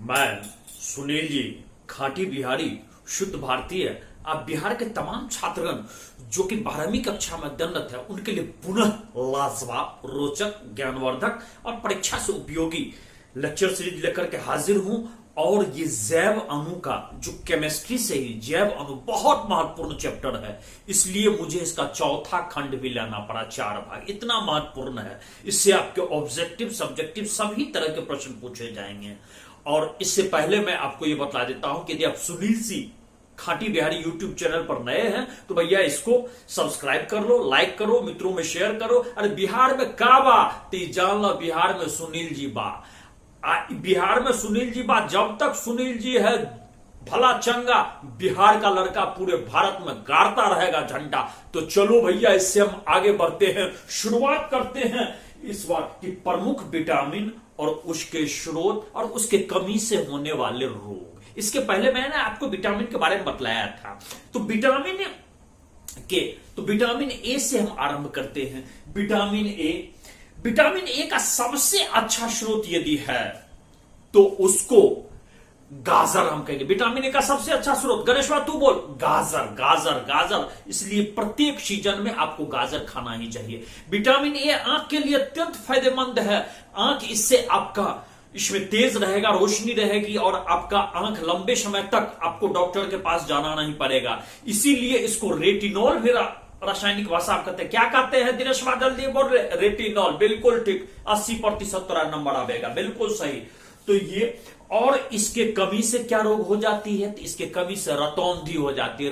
मैं सुनील जी, खाटी बिहारी, शुद्ध भारतीय। आप बिहार के तमाम छात्रगण जो कि 12वीं कक्षा में अध्ययनरत है उनके लिए पुनः लाजवाब, रोचक, ज्ञानवर्धक और परीक्षा से उपयोगी लेक्चर सीरीज लेकर के हाजिर हूं। और ये जैव अणु का जो केमिस्ट्री से ही जैव अणु बहुत महत्वपूर्ण चैप्टर है, इसलिए मुझे इसका चौथा खंड भी लेना पड़ा, 4 भाग। इतना महत्वपूर्ण है, इससे आपके ऑब्जेक्टिव, सब्जेक्टिव सभी तरह के प्रश्न पूछे जाएंगे। और इससे पहले मैं आपको ये बता देता हूं कि यदि आप सुनील सी खाटी बिहारी यूट्यूब चैनल पर नए हैं तो भैया इसको सब्सक्राइब कर लो, लाइक करो, मित्रों में शेयर करो। अरे बिहार में का बा तो जान लो, बिहार में सुनील जी बा। बिहार में सुनील जी बा। जब तक सुनील जी है भला चंगा, बिहार का लड़का पूरे भारत में गाड़ता रहेगा झंडा। तो चलो भैया, इससे हम आगे बढ़ते हैं। शुरुआत करते हैं इस बार की प्रमुख विटामिन और उसके स्रोत और उसके कमी से होने वाले रोग। इसके पहले मैंने आपको विटामिन के बारे में बतलाया था। तो विटामिन ए से हम आरंभ करते हैं। विटामिन ए का सबसे अच्छा स्रोत यदि है तो उसको गाजर हम कहेंगे। विटामिन ए का सबसे अच्छा स्रोत, गणेशवा तू बोल, गाजर गाजर गाजर। इसलिए प्रत्येक सीजन में आपको गाजर खाना ही चाहिए। विटामिन ए आंख के लिए अत्यंत फायदेमंद है। आंख इससे आपका इसमें तेज रहेगा, रोशनी रहेगी और आपका आंख लंबे समय तक आपको डॉक्टर के पास जाना नहीं पड़ेगा। इसीलिए इसको रेटिनॉल भी रासायनिक भाषा आप कहते हैं। क्या कहते हैं दिनेश, जल्दी बोल रहे? रेटिनॉल, बिल्कुल ठीक, 80% नंबर आएगा, बिल्कुल सही। तो ये, और इसके कमी से क्या रोग हो जाती है? तो इसके कमी से रतौंधी हो जाती है।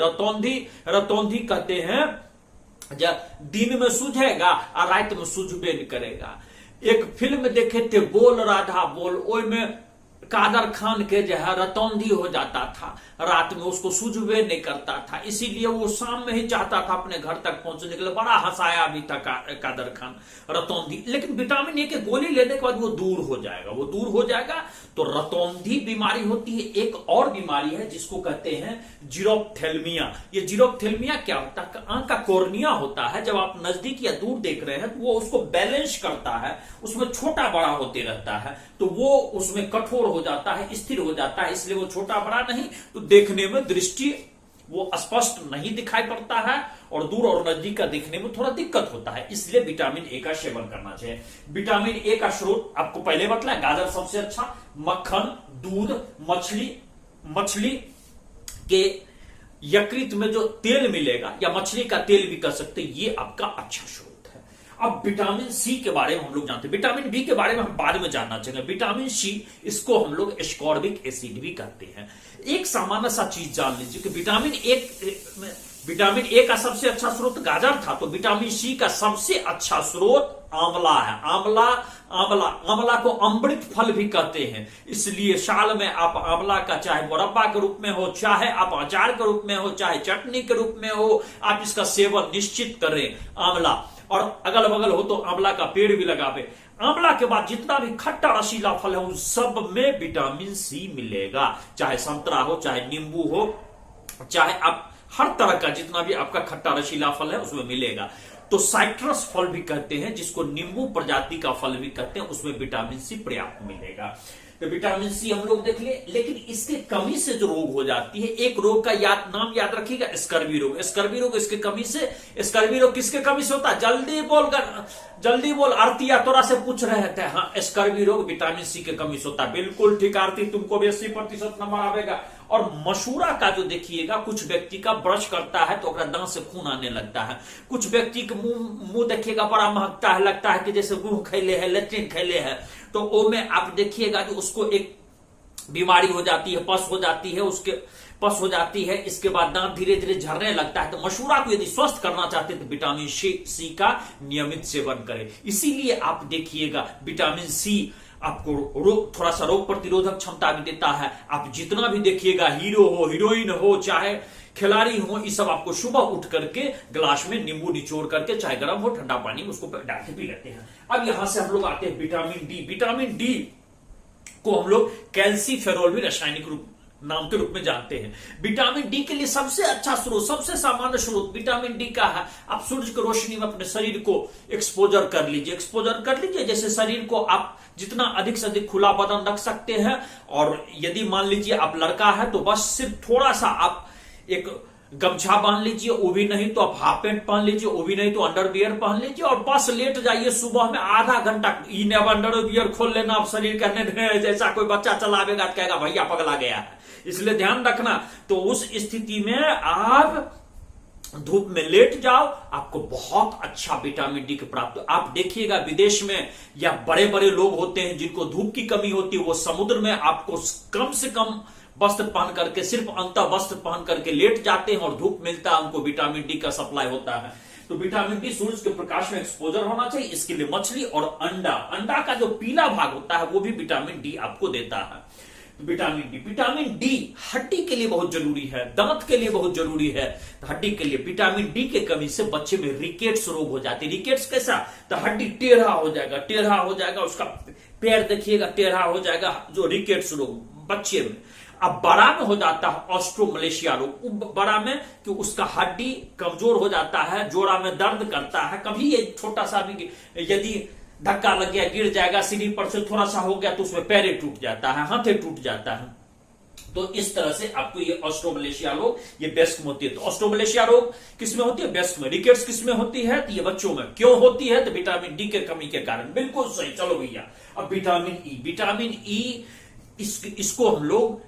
रतौंधी कहते हैं जब दिन में सूझेगा और रात में सूझबे नहीं करेगा। एक फिल्म देखे थे, बोल राधा बोल, ओई में कादर खान के जो है रतौंधी हो जाता था, रात में उसको सूझबे नहीं करता था। इसीलिए वो शाम में ही चाहता था अपने घर तक पहुंचने के लिए। बड़ा हंसाया भी था कादर खान, रतौंधी। लेकिन विटामिन ए के गोली लेने के बाद वो दूर हो जाएगा। तो रतौंधी बीमारी होती है। एक और बीमारी है जिसको कहते हैं जीरोप्थेल्मिया। ये जीरोप्थेल्मिया क्या होता है? आंख का कॉर्निया होता है, जब आप नजदीक या दूर देख रहे हैं तो वो उसको बैलेंस करता है, उसमें छोटा बड़ा होते रहता है। तो वो उसमें कठोर हो जाता है, स्थिर हो जाता है, इसलिए वो छोटा बड़ा नहीं, तो देखने में दृष्टि वो स्पष्ट नहीं दिखाई पड़ता है और दूर और नजदीक का देखने में थोड़ा दिक्कत होता है। इसलिए विटामिन ए का सेवन करना चाहिए। विटामिन ए का स्रोत आपको पहले बतलाया, गाजर सबसे अच्छा, मक्खन, दूध, मछली के यकृत में जो तेल मिलेगा या मछली का तेल भी कर सकते, ये आपका अच्छा स्रोत। अब विटामिन सी के बारे में हम लोग जानते हैं। विटामिन बी के बारे में हम बाद में जानना चाहेंगे। विटामिन सी, इसको हम लोग एस्कॉर्बिक एसिड भी कहते हैं। एक सामान्य सा चीज जान लीजिए कि विटामिन ए का सबसे अच्छा स्रोत गाजर था, तो विटामिन सी का सबसे अच्छा स्रोत आंवला है। आंवला को अमृत फल भी कहते हैं। इसलिए साल में आप आंवला का चाहे मुरब्बा के रूप में हो, चाहे आप अचार के रूप में हो, चाहे चटनी के रूप में हो, आप इसका सेवन निश्चित करें। आंवला, और अगल बगल हो तो आंवला का पेड़ भी लगावे। आंवला के बाद जितना भी खट्टा रसीला फल है उन सब में विटामिन सी मिलेगा। चाहे संतरा हो, चाहे नींबू हो, चाहे आप हर तरह का जितना भी आपका खट्टा रसीला फल है उसमें मिलेगा। तो साइट्रस फल भी कहते हैं, जिसको नींबू प्रजाति का फल भी कहते हैं, उसमें विटामिन सी पर्याप्त मिलेगा। तो विटामिन सी हम लोग देख लिए। लेकिन इसके कमी से जो रोग हो जाती है, एक रोग का नाम याद रखिएगा, स्कर्वी रोग। स्कर्वी रोग इसके कमी से, स्कर्वी रोग किसके कमी से होता है? जल्दी बोल आरती, या तोरा से पूछ रहे थे। हाँ, स्कर्वी रोग विटामिन सी के कमी से होता है। बिल्कुल ठीक आरती, तुमको भी 80% नंबर आएगा। और मसूरा का जो देखिएगा, कुछ व्यक्ति का ब्रश करता है तो दांत से खून आने लगता है। कुछ व्यक्ति के मुंह देखिएगा बड़ा महकता है, लगता है कि जैसे मुंह खैले है, लेट्रिन खैले है। तो वो में आप देखिएगा कि उसको एक बीमारी हो जाती है, पस हो जाती है। इसके बाद दांत धीरे धीरे झरने लगता है। तो मसूरा को यदि स्वस्थ करना चाहते हैं तो विटामिन सी का नियमित सेवन करें। इसीलिए आप देखिएगा विटामिन सी आपको थोड़ा सा रोग प्रतिरोधक क्षमता भी देता है। आप जितना भी देखिएगा, हीरो हो, हीरोइन हो, चाहे खिलाड़ी हो, ये सब आपको सुबह उठ करके गिलास में नींबू निचोड़ करके, चाहे गर्म हो ठंडा पानी में, उसको डाल के पी लेते हैं। अब यहां से हम लोग आते हैं विटामिन डी। विटामिन डी को हम लोग कैल्सीफेरोल भी रासायनिक रूप नाम के रूप में जानते हैं। विटामिन डी के लिए सबसे अच्छा स्रोत, सबसे सामान्य स्रोत विटामिन डी का है। आप सूरज की रोशनी में अपने शरीर को एक्सपोजर कर लीजिए, जैसे शरीर को आप जितना अधिक से अधिक खुला बदन रख सकते हैं। और यदि मान लीजिए आप लड़का है तो बस सिर्फ थोड़ा सा आप एक गमछा बांध लीजिए, वो भी नहीं तो आप हाफ पैंट पहन लीजिए, वो भी नहीं तो अंडरवियर पहन लीजिए और बस लेट जाइए। सुबह में आधा घंटा अंडरवियर खोल लेना, आप शरीर करने दें, जैसा कोई बच्चा चलावेगा तो कहेगा भैया पगला गया है। इसलिए ध्यान रखना। तो उस स्थिति में आप धूप में लेट जाओ, आपको बहुत अच्छा विटामिन डी की प्राप्त। आप देखिएगा विदेश में या बड़े बड़े लोग होते हैं जिनको धूप की कमी होती है, वो समुद्र में आपको कम से कम वस्त्र पहन करके, सिर्फ अंत वस्त्र पहन करके लेट जाते हैं और धूप मिलता है, उनको विटामिन डी का सप्लाई होता है। तो विटामिन डी सूरज के प्रकाश में एक्सपोजर होना चाहिए। इसके लिए मछली और अंडा का जो पीला भाग होता है वो भी विटामिन डी आपको देता है। विटामिन डी हड्डी के लिए बहुत जरूरी है, दांत के लिए बहुत जरूरी है। तो हड्डी के लिए विटामिन डी के कमी से बच्चे में रिकेट्स रोग हो जाते हैं। रिकेट्स कैसा? तो हड्डी टेढ़ा हो जाएगा, उसका पैर देखिएगा टेढ़ा हो जाएगा, जो रिकेट्स रोग बच्चे में। अब बड़ा में हो जाता है ऑस्ट्रोमलेशिया रोग, बड़ा में कि उसका हड्डी कमजोर हो जाता है, जोड़ा में दर्द करता है। कभी ये छोटा सा भी यदि धक्का लग गया, गिर जाएगा, सीढ़ी पर से थोड़ा सा हो गया तो उसमें पैरे टूट जाता है, हाथे टूट जाता है। तो इस तरह से आपको ये ऑस्ट्रोमलेशिया रोग, ये बेस्क में होती है। तो ऑस्ट्रोमलेशिया रोग किसमें होती है? बेस्क में। रिकेट्स किसमें होती है? तो ये बच्चों में। क्यों होती है? तो विटामिन डी के कमी के कारण। बिल्कुल सही। चलो भैया, अब विटामिन ई इसको हम लोग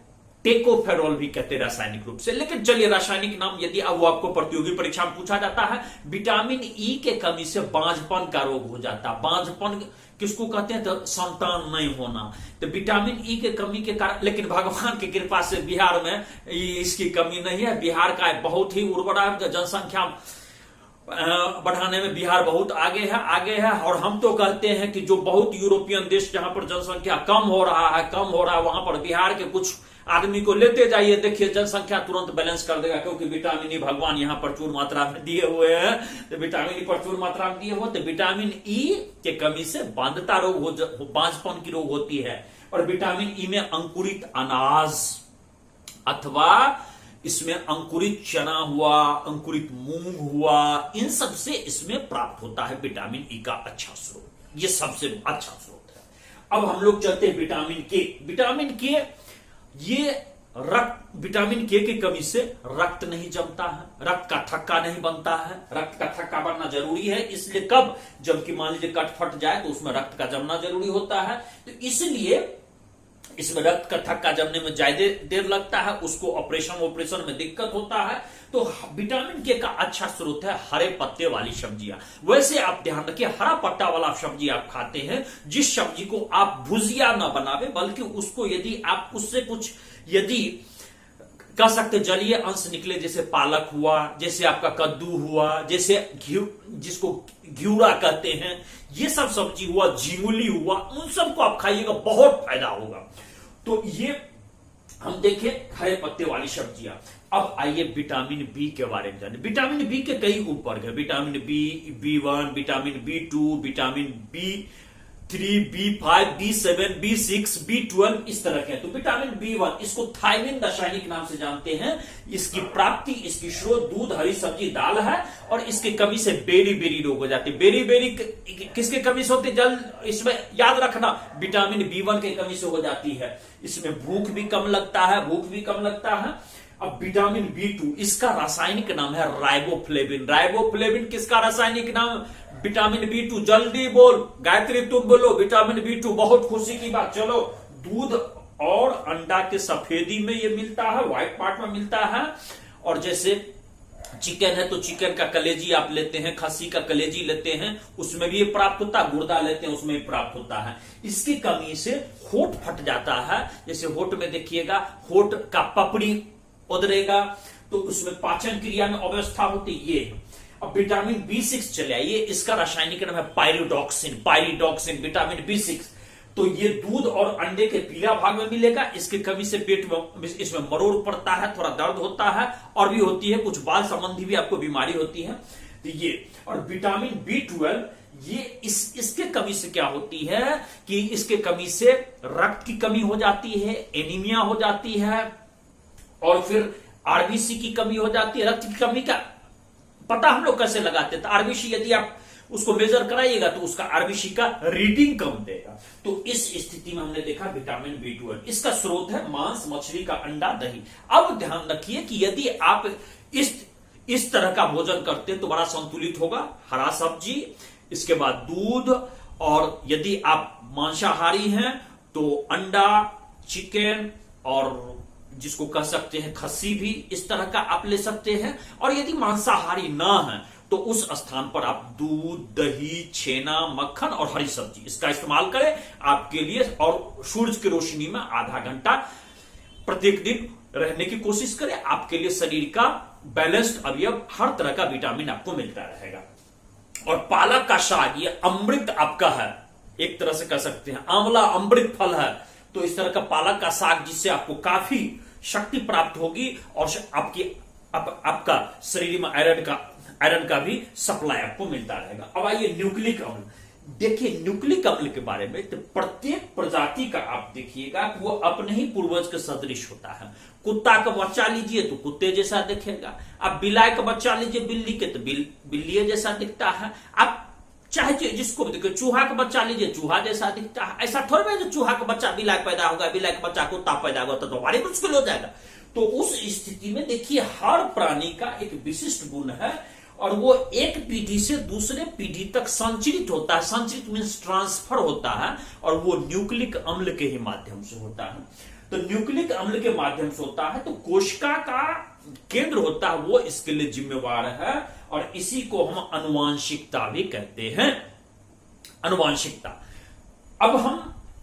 टेकोफेरॉल भी कहते हैं रासायनिक रूप से। लेकिन चलिए रासायनिक नाम यदि अब वो आपको प्रतियोगी परीक्षा में पूछा जाता है। विटामिन ई के कमी से बांझपन का रोग हो जाता है। बांझपन किसको कहते हैं? तो संतान नहीं होना। तो विटामिन ई के कमी के कारण, लेकिन भगवान की कृपा से बिहार में इसकी कमी नहीं है। बिहार का बहुत ही उर्वरा जनसंख्या बढ़ाने में बिहार बहुत आगे है। और हम तो कहते हैं कि जो बहुत यूरोपियन देश जहां पर जनसंख्या कम हो रहा है वहां पर बिहार के कुछ आदमी को लेते जाइए, देखिए जनसंख्या तुरंत बैलेंस कर देगा, क्योंकि विटामिन ई भगवान यहां प्रचुर मात्रा में दिए हुए हैं। तो विटामिन ई प्रचुर मात्रा में दिए हुए, तो विटामिन ई के कमी से बांधता रोग बांझपन की रोग होती है। और विटामिन ई में अंकुरित अनाज अथवा इसमें अंकुरित चना हुआ, अंकुरित मूंग हुआ, इन सब से इसमें प्राप्त होता है विटामिन ई का अच्छा स्रोत। ये सबसे अच्छा स्रोत है। अब हम लोग चलते हैं विटामिन के ये विटामिन के की कमी से रक्त नहीं जमता है, रक्त का थक्का नहीं बनता है। रक्त का थक्का बनना जरूरी है, इसलिए कब? जबकि मान लीजिए कट फट जाए तो उसमें रक्त का जमना जरूरी होता है। तो इसलिए इसमें रक्त का थक्का जमने में ज्यादा देर लगता है, उसको ऑपरेशन में दिक्कत होता है। तो विटामिन के का अच्छा स्रोत है हरे पत्ते वाली सब्जियां। वैसे आप ध्यान रखिए, हरा पत्ता वाला सब्जी आप खाते हैं, जिस सब्जी को आप भुजिया ना बनावे, बल्कि उसको यदि आप उससे कुछ यदि कह सकते जलीय अंश निकले, जैसे पालक हुआ, जैसे आपका कद्दू हुआ, जैसे जिसको घिउरा कहते हैं, ये सब सब्जी हुआ, झिंगुली हुआ, उन सबको आप खाइएगा, बहुत फायदा होगा। तो ये हम देखें हरे पत्ते वाली सब्जियां। अब आइए विटामिन बी के बारे में जाने। विटामिन बी के कई उपवर्ग है। Vitamin B1, vitamin बी2, vitamin B3, B5, बी7, B6, B12, इस तरह के। तो विटामिन बी1 इसको थायमिन रासायनिक नाम से जानते हैं। इसकी प्राप्ति, इसकी स्रोत दूध, हरी सब्जी, दाल है। और इसकी कमी से बेरी रोग हो जाते हैं। बेरी किसके कमी से होती है? जल्द इसमें याद रखना, विटामिन बी1 की कमी से हो जाती है। इसमें भूख भी कम लगता है। अब विटामिन बी2, इसका रासायनिक नाम है राइबोफ्लेविन। किसका रासायनिक नाम? विटामिन बी2। जल्दी बोल गायत्री, तुम बोलो विटामिन बी2। बहुत खुशी की बात। चलो, दूध और अंडा के सफेदी में ये मिलता है, व्हाइट पार्ट में मिलता है। और जैसे चिकन है तो चिकन का कलेजी आप लेते हैं, खस्सी का कलेजी लेते हैं, उसमें भी ये प्राप्त होता है। गुर्दा लेते हैं, उसमें भी प्राप्त होता है। इसकी कमी से होठ फट जाता है। जैसे होठ में देखिएगा, होठ का पपड़ी उधरेगा, तो उसमें पाचन क्रिया में अव्यवस्था होती है। अब विटामिन बी6 चले आइए, इसका रासायनिक नाम है पायरिडॉक्सिन। विटामिन बी6 तो ये दूध और अंडे के पीला भाग में मिलेगा। इसकी कमी से पेट में इसमें मरोड़ पड़ता है, थोड़ा दर्द होता है, और भी होती है कुछ बाल संबंधी भी आपको बीमारी होती है। तो ये, और विटामिन बी12 ये इसके कमी से क्या होती है कि इसके कमी से रक्त की कमी हो जाती है, एनीमिया हो जाती है, और फिर आरबीसी की कमी हो जाती है। रक्त की कमी का पता हम लोग कैसे लगाते हैं? तो आरबीसी यदि आप उसको मेजर कराइएगा तो उसका आरबीसी का रीडिंग कम देगा। तो इस स्थिति में हमने देखा विटामिन B12 इसका स्रोत है मांस, मछली का अंडा, दही। अब ध्यान रखिए कि यदि आप इस तरह का भोजन करते हैं तो बड़ा संतुलित होगा। हरा सब्जी, इसके बाद दूध, और यदि आप मांसाहारी हैं तो अंडा, चिकन, और जिसको कह सकते हैं खस्सी भी, इस तरह का आप ले सकते हैं। और यदि मांसाहारी ना है तो उस स्थान पर आप दूध, दही, छेना, मक्खन और हरी सब्जी इसका इस्तेमाल करें आपके लिए। और सूरज की रोशनी में आधा घंटा प्रत्येक दिन रहने की कोशिश करें। आपके लिए शरीर का बैलेंस्ड अवयव, हर तरह का विटामिन आपको मिलता रहेगा। और पालक का शाक ये अमृत आपका है, एक तरह से कह सकते हैं आंवला अमृत फल है। तो इस तरह का पालक का साग जिससे आपको काफी शक्ति प्राप्त होगी और आपका शरीर में आयरन का भी सप्लाई आपको मिलता रहेगा। अब आइए न्यूक्लिक अम्ल। देखिए न्यूक्लिक अम्ल के बारे में, तो प्रत्येक प्रजाति का आप देखिएगा कि वो अपने ही पूर्वज के सदृश होता है। कुत्ता का बच्चा लीजिए तो कुत्ते जैसा दिखेगा, आप बिलाई का बच्चा लीजिए बिल्ली के तो बिल्ली जैसा दिखता है। आप चाहे जिसको भी देखिए, चूहा का बच्चा लीजिए चूहा जैसा दिखता है। ऐसा थोड़ा है जो चूहा का बच्चा बिलाई पैदा होगा, बिलाई का बच्चा कुत्ता पैदा होगा तो बड़ी मुश्किल हो जाएगा। तो उस स्थिति में देखिए हर प्राणी का एक विशिष्ट गुण है और वो एक पीढ़ी से दूसरे पीढ़ी तक संचरित होता है। संचरित मीन्स ट्रांसफर होता है और वो न्यूक्लिक अम्ल के ही माध्यम से होता है। तो न्यूक्लिक अम्ल के माध्यम से होता है। तो कोशिका का केंद्र होता है वो इसके लिए जिम्मेवार है और इसी को हम आनुवांशिकता भी कहते हैं। आनुवांशिकता। अब हम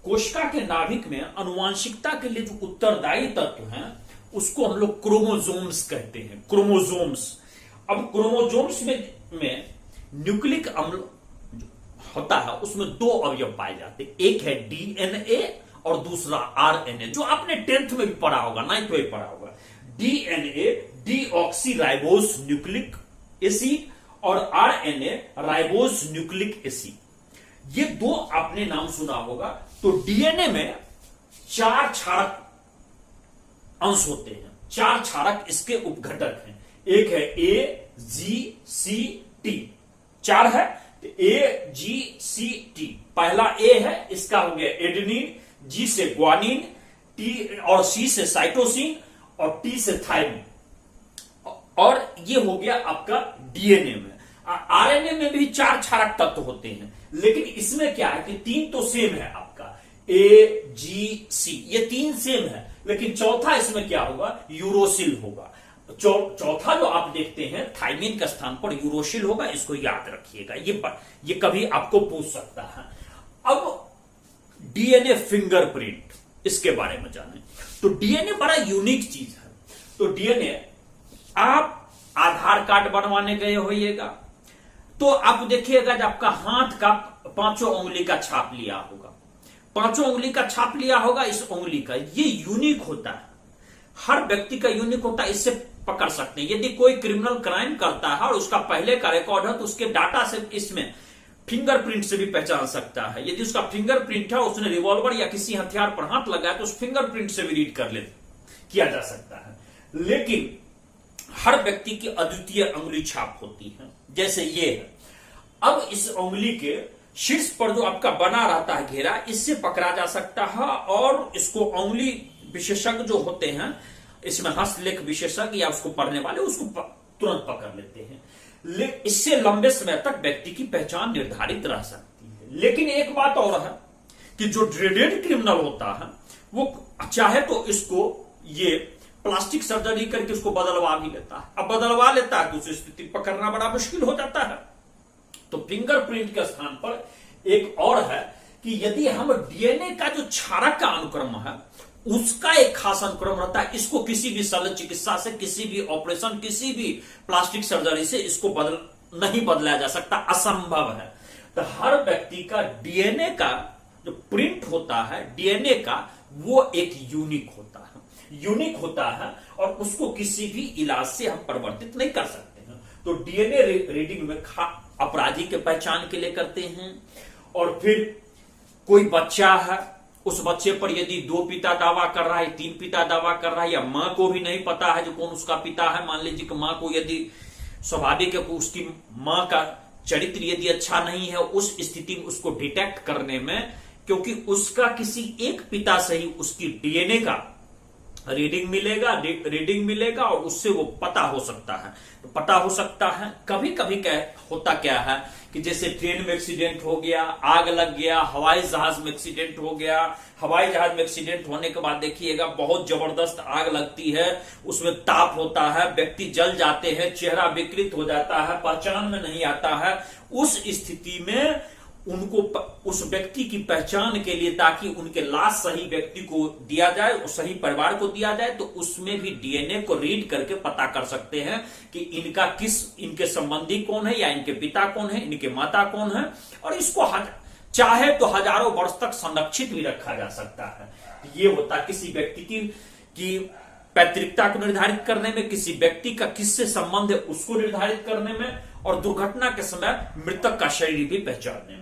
कोशिका के नाभिक में आनुवांशिकता के लिए जो उत्तरदायी तत्व हैं उसको हम लोग क्रोमोसोम्स कहते हैं। क्रोमोसोम्स। अब क्रोमोसोम्स में न्यूक्लिक अम्ल होता है, उसमें दो अवयव पाए जाते हैं। एक है डीएनए और दूसरा आरएनए, जो आपने 10th में भी पढ़ा होगा, 9th में भी पढ़ा होगा। DNA deoxy ribose nucleic acid और आरएनए राइबोस न्यूक्लिक एसिड, ये दो आपने नाम सुना होगा। तो डीएनए में 4 क्षारक अंश होते हैं, 4 क्षारक इसके उपघटक हैं। एक है ए, जी, सी, टी, 4 है। ए, जी, सी, टी। पहला ए है, इसका हो गया एडेनिन, जी से ग्वानिन, टी और सी से साइटोसिन और टी से थायमिन। और ये हो गया आपका डीएनए में। आरएनए में भी 4 क्षारक तत्व होते हैं, लेकिन इसमें क्या है कि 3 तो सेम है आपका, ए, जी, सी, ये 3 सेम है, लेकिन चौथा इसमें क्या होगा, यूरोसिल होगा। चौथा जो आप देखते हैं थायमिन के स्थान पर यूरोसिल होगा, इसको याद रखिएगा, ये कभी आपको पूछ सकता है। अब डीएनए फिंगरप्रिंट, इसके बारे में जानें। तो डीएनए बड़ा यूनिक चीज है। तो डीएनए आप आधार कार्ड बनवाने गए होइएगा तो आप देखिएगा जब आपका हाथ का 5 उंगली का छाप लिया होगा, 5 उंगली का छाप लिया होगा, इस उंगली का ये यूनिक होता है, हर व्यक्ति का यूनिक होता है। इससे पकड़ सकते हैं यदि कोई क्रिमिनल क्राइम करता है और उसका पहले का रिकॉर्ड है तो उसके डाटा से इसमें फिंगरप्रिंट से भी पहचान सकता है। यदि उसका फिंगरप्रिंट है, उसने रिवॉल्वर या किसी हथियार पर हाथ लगाया तो उस फिंगरप्रिंट से भी रीड किया जा सकता है। लेकिन हर व्यक्ति की अद्वितीय उंगली छाप होती है, जैसे ये है। अब इस उंगली के शीर्ष पर जो आपका बना रहता है घेरा, इससे पकड़ा जा सकता है और इसको उंगली विशेषज्ञ जो होते हैं, इसमें हस्तलेख विशेषज्ञ या उसको पढ़ने वाले उसको तुरंत पकड़ लेते हैं। इससे लंबे समय तक व्यक्ति की पहचान निर्धारित रह सकती है। लेकिन एक बात और है कि जो ड्रेडेड क्रिमिनल होता है वो चाहे तो इसको ये प्लास्टिक सर्जरी करके उसको बदलवा भी लेता है। अब बदलवा लेता है तो उस स्थिति पकड़ना बड़ा मुश्किल हो जाता है। तो फिंगरप्रिंट के स्थान पर एक और है कि यदि हम डीएनए का जो क्षारक का अनुक्रम है उसका एक खास अनुक्रम रहता है, इसको किसी भी शल्य चिकित्सा से, किसी भी ऑपरेशन, किसी भी प्लास्टिक सर्जरी से इसको नहीं बदला जा सकता, असंभव है। तो हर व्यक्ति का डीएनए का जो प्रिंट होता है, डीएनए का, वो एक यूनिक होता है और उसको किसी भी इलाज से हम परिवर्तित नहीं कर सकते हैं। तो डीएनए रीडिंग में अपराधी के पहचान के लिए करते हैं। और फिर कोई बच्चा है उस बच्चे पर यदि 2 पिता दावा कर रहा है, 3 पिता दावा कर रहा है, या मां को भी नहीं पता है जो कौन उसका पिता है, मान लीजिए कि मां को यदि स्वाभाविक है उसकी मां का चरित्र यदि अच्छा नहीं है, उस स्थिति में उसको डिटेक्ट करने में, क्योंकि उसका किसी एक पिता से ही उसकी डीएनए का रीडिंग मिलेगा और उससे वो पता हो सकता है। तो पता हो सकता है कभी कभी होता क्या है कि जैसे ट्रेन में एक्सीडेंट हो गया, आग लग गया, हवाई जहाज में एक्सीडेंट हो गया, हवाई जहाज में एक्सीडेंट होने के बाद देखिएगा बहुत जबरदस्त आग लगती है, उसमें ताप होता है, व्यक्ति जल जाते हैं, चेहरा विकृत हो जाता है, पहचान में नहीं आता है। उस स्थिति में उनको उस व्यक्ति की पहचान के लिए, ताकि उनके लाश सही व्यक्ति को दिया जाए और सही परिवार को दिया जाए, तो उसमें भी डीएनए को रीड करके पता कर सकते हैं कि इनके संबंधी कौन है, या इनके पिता कौन है, इनके माता कौन है। और इसको चाहे तो हजारों वर्ष तक संरक्षित भी रखा जा सकता है। ये होता किसी व्यक्ति की पैतृकता को निर्धारित करने में, किसी व्यक्ति का किससे संबंध है उसको निर्धारित करने में, और दुर्घटना के समय मृतक का शरीर भी पहचानने में।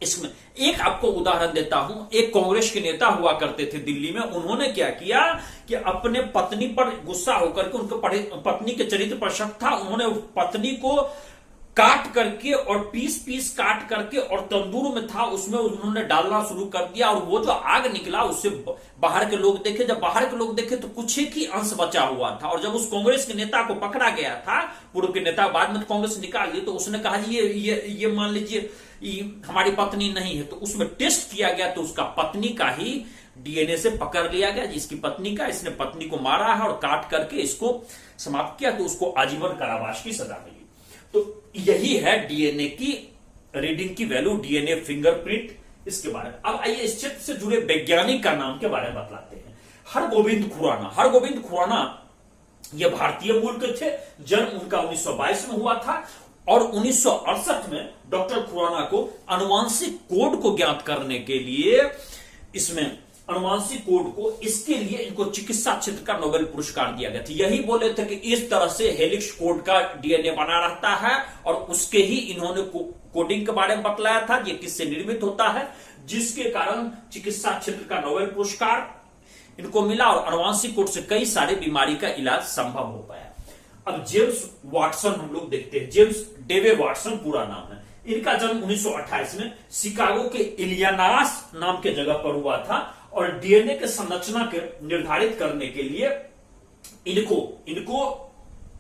इसमें एक आपको उदाहरण देता हूं। एक कांग्रेस के नेता हुआ करते थे दिल्ली में, उन्होंने क्या किया कि अपने पत्नी पर गुस्सा होकर के, उनके पत्नी के चरित्र पर शक था, उन्होंने पत्नी को काट करके और पीस काट करके और तंदूर में था उसमें उन्होंने डालना शुरू कर दिया। और वो जो आग निकला उससे बाहर के लोग देखे, जब बाहर के लोग देखे तो कुछ ही अंश बचा हुआ था। और जब उस कांग्रेस के नेता को पकड़ा गया था, पूर्व के नेता, बाद में तो कांग्रेस निकाल ली, तो उसने कहा ये मान लीजिए हमारी पत्नी नहीं है। तो उसमें टेस्ट किया गया तो उसका पत्नी का ही डीएनए से पकड़ लिया गया, जिसकी पत्नी का, इसने पत्नी को मारा है और काट करके इसको समाप्त किया, तो उसको आजीवन कारावास की सजा मिली। तो यही है डीएनए की रीडिंग की वैल्यू, डीएनए फिंगरप्रिंट। इसके बारे में अब आइए इस क्षेत्र से जुड़े वैज्ञानिक का नाम के बारे में बतलाते हैं। हरगोविंद खुराना ये भारतीय मूल के थे। जन्म उनका 1922 में हुआ था और 1968 में डॉक्टर खुराना को अनुवांशिक कोड को ज्ञात करने के लिए, इसमें अनुवांशिक कोड को, इसके लिए इनको चिकित्सा क्षेत्र का नोबेल पुरस्कार दिया गया था। यही बोले थे कि इस तरह से हेलिक्स कोड का डीएनए बना रहता है, और उसके ही इन्होंने कोडिंग के बारे में बतलाया था, ये किससे निर्मित होता है, जिसके कारण चिकित्सा क्षेत्र का नोबेल पुरस्कार इनको मिला, और अनुवांशिक कोड से कई सारे बीमारी का इलाज संभव हो पाया। अब जेम्स वाटसन हम लोग देखते हैं। जेम्स डेवे वाटसन पूरा नाम है। इनका जन्म 1928 में शिकागो के इलियानास नाम के जगह पर हुआ था, और डीएनए के संरचना के निर्धारित करने के लिए इनको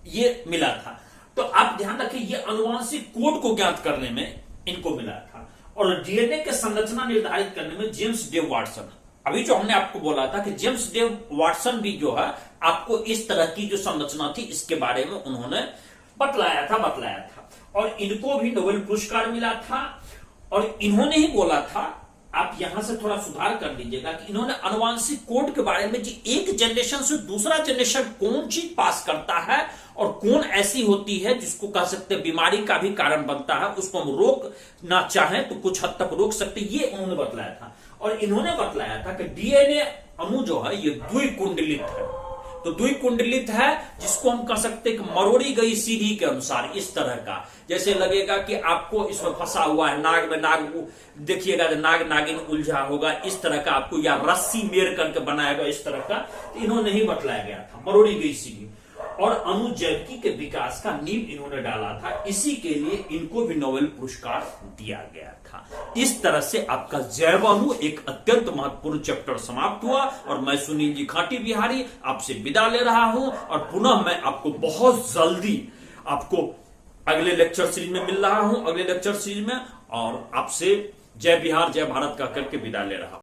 ये मिला था। तो आप ध्यान रखिए, ये अनुवांशिक कोड को ज्ञात करने में इनको मिला था, और डीएनए के संरचना निर्धारित करने में जेम्स डेव वाटसन। अभी जो हमने आपको बोला था कि जेम्स डेव वाटसन भी जो है आपको इस तरह की जो संरचना थी इसके बारे में उन्होंने बतलाया था, और इनको भी नोबेल पुरस्कार मिला था। और इन्होंने ही बोला था, आप यहां से थोड़ा सुधार कर लीजिएगा, कि इन्होंने अनुवांशिक कोड के बारे में, जी एक जनरेशन से दूसरा जनरेशन कौन चीज पास करता है और कौन ऐसी होती है जिसको कह सकते हैं बीमारी का भी कारण बनता है, उसको हम रोक ना चाहें तो कुछ हद तक रोक सकते, ये उन्होंने बतलाया था। और इन्होंने बतलाया था कि डीएनए अणु जो है ये द्विकुंडलित है। तो द्विकुंडलित है, जिसको हम कह सकते हैं कि मरोड़ी गई सीढ़ी के अनुसार, इस तरह का, जैसे लगेगा कि आपको इसमें फंसा हुआ है, नाग में नाग, देखिएगा नाग नागिन उलझा होगा, इस तरह का आपको, या रस्सी मेर करके बनाया गया इस तरह का, तो इन्होंने ही बतलाया गया था, मरोड़ी गई सीढ़ी। और अणुजैविकी के विकास का नींव इन्होंने डाला था, इसी के लिए इनको भी नोबेल पुरस्कार दिया गया था। इस तरह से आपका जैव अणु एक अत्यंत महत्वपूर्ण चैप्टर समाप्त हुआ, और मैं सुनील जी खाटी बिहारी आपसे विदा ले रहा हूं, और पुनः मैं आपको बहुत जल्दी आपको अगले लेक्चर सीरीज में मिल रहा हूं, और आपसे जय बिहार जय भारत का करके विदा ले रहा हूं।